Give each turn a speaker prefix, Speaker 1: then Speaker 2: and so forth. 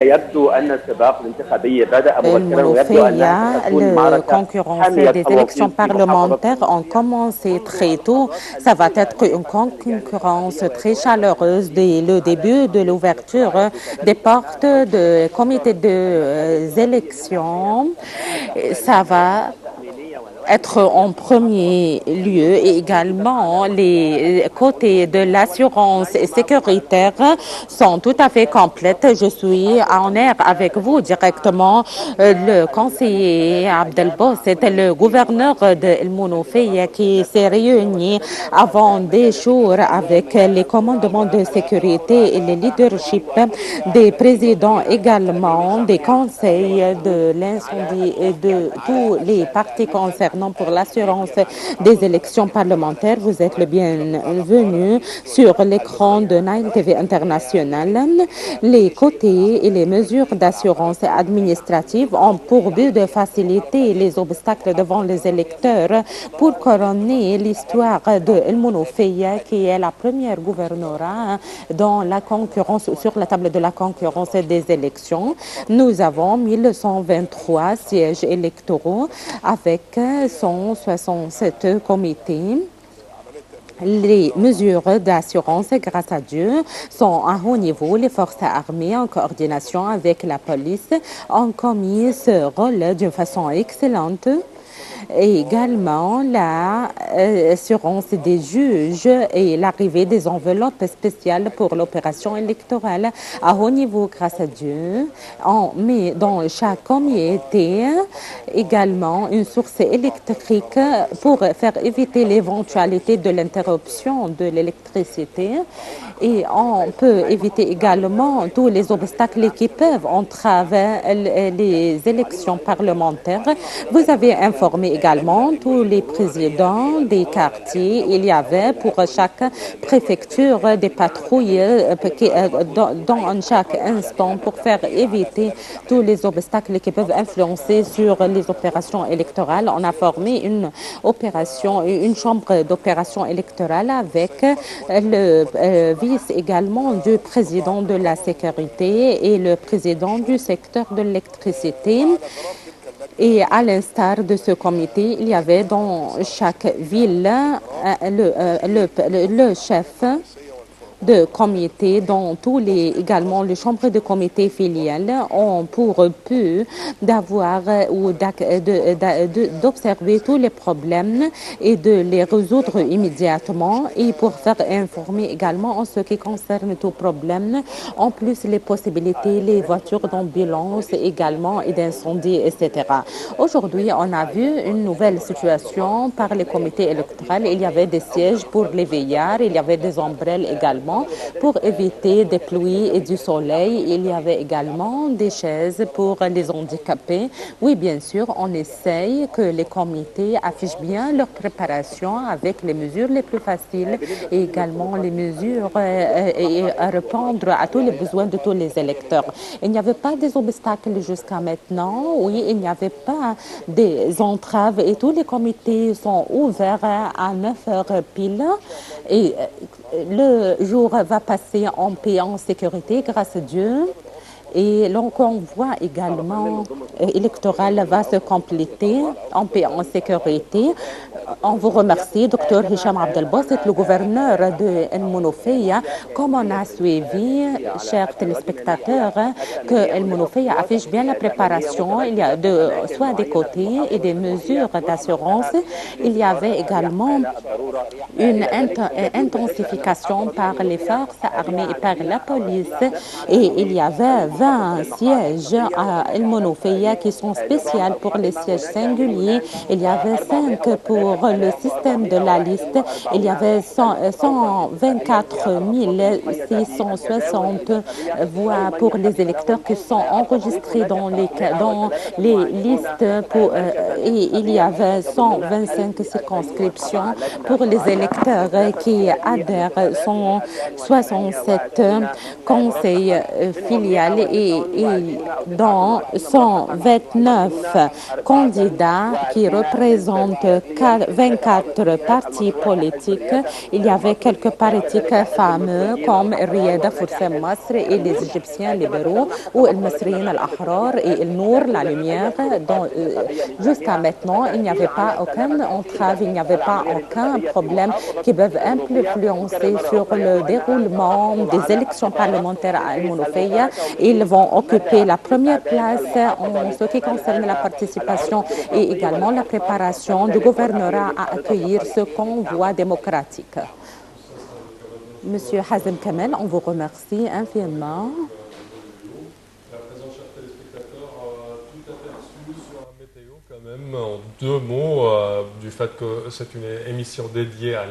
Speaker 1: يبدو أن السباق الانتخابي بدأ مبكرا ويبدو أنها
Speaker 2: المنوفية,
Speaker 1: ستكون
Speaker 2: le
Speaker 1: معركة
Speaker 2: concurrence
Speaker 1: حامية
Speaker 2: des élections
Speaker 1: الوطيس في محافظة
Speaker 2: parlementaires ont commencé très tôt. Ça va être une concurrence très chaleureuse dès le début de l'ouverture des portes de comité des élections. Ça va être en premier lieu, et également les côtés de l'assurance sécuritaire sont tout à fait complètes. Je suis en air avec vous directement. Le conseiller Abdelbos, c'était le gouverneur de El Mounofia qui s'est réuni avant des jours avec les commandements de sécurité et le leadership des présidents également, des conseils de l'incendie et de tous les partis concernés pour l'assurance des élections parlementaires. Vous êtes le bienvenu sur l'écran de Nile TV International. Les côtés et les mesures d'assurance administrative ont pour but de faciliter les obstacles devant les électeurs pour couronner l'histoire de El Mounofia, qui est la première gouvernorat dans la concurrence, sur la table de la concurrence des élections. Nous avons 1123 sièges électoraux avec 167 comités. Les mesures d'assurance, grâce à Dieu, sont à haut niveau. Les forces armées, en coordination avec la police, ont commis ce rôle d'une façon excellente. Et également l'assurance des juges et l'arrivée des enveloppes spéciales pour l'opération électorale à haut niveau, grâce à Dieu. On met dans chaque comité également une source électrique pour faire éviter l'éventualité de l'interruption de l'électricité. Et on peut éviter également tous les obstacles qui peuvent entraver les élections parlementaires. Vous avez informé également tous les présidents des quartiers. Il y avait pour chaque préfecture des patrouilles dans chaque instant pour faire éviter tous les obstacles qui peuvent influencer sur les opérations électorales. On a formé une chambre d'opération électorale avec le vice également du président de la sécurité et le président du secteur de l'électricité. Et à l'instar de ce comité, il y avait dans chaque ville le chef de comité, dont également les chambres de comité filiales ont pour but d'avoir ou d'observer tous les problèmes et de les résoudre immédiatement, et pour faire informer également en ce qui concerne tout problème, en plus les possibilités, les voitures d'ambulance également et d'incendie, etc. Aujourd'hui, on a vu une nouvelle situation par les comités électoraux. Il y avait des sièges pour les veillards, il y avait des ombrelles également pour éviter des pluies et du soleil. Il y avait également des chaises pour les handicapés. Oui, bien sûr, on essaye que les comités affichent bien leur préparation avec les mesures les plus faciles et également les mesures et à répondre à tous les besoins de tous les électeurs. Il n'y avait pas des obstacles jusqu'à maintenant. Oui, il n'y avait pas des entraves et tous les comités sont ouverts à 9 heures pile. Et le jour va passer en paix, en sécurité, grâce à Dieu. Et le convoi également électoral va se compléter en paix, en sécurité. On vous remercie, Dr Hicham Abdelbos, le gouverneur de El Mounofia. Comme on a suivi, chers téléspectateurs, que El Mounofia affiche bien la préparation. Il y a soit des côtés et des mesures d'assurance. Il y avait également une intensification par les forces armées et par la police. Et il y avait 20 sièges à El Mounofia qui sont spéciaux pour les sièges singuliers. Il y avait 5 pour le système de la liste. Il y avait 124 660 voix pour les électeurs qui sont enregistrés dans les listes. Et il y avait 125 circonscriptions pour les électeurs qui adhèrent. 167 conseils filiales dans 129 candidats qui représentent 24 partis politiques, il y avait quelques partis fameux comme Riyada Foursem Masr et les Égyptiens libéraux ou El Masriyin Al-Ahrar et El Nour, la lumière. Jusqu'à maintenant, il n'y avait pas aucune entrave, il n'y avait pas aucun problème qui peuvent influencer sur le déroulement des élections parlementaires à Al-Mounofia. Ils vont occuper la première place en ce qui concerne la participation et également la préparation du gouvernorat à accueillir ce convoi démocratique. Monsieur Hazem Kamel, on vous remercie infiniment.
Speaker 3: La présence, chers téléspectateurs, tout aperçu sur un météo quand même, en deux mots, du fait que c'est une émission dédiée à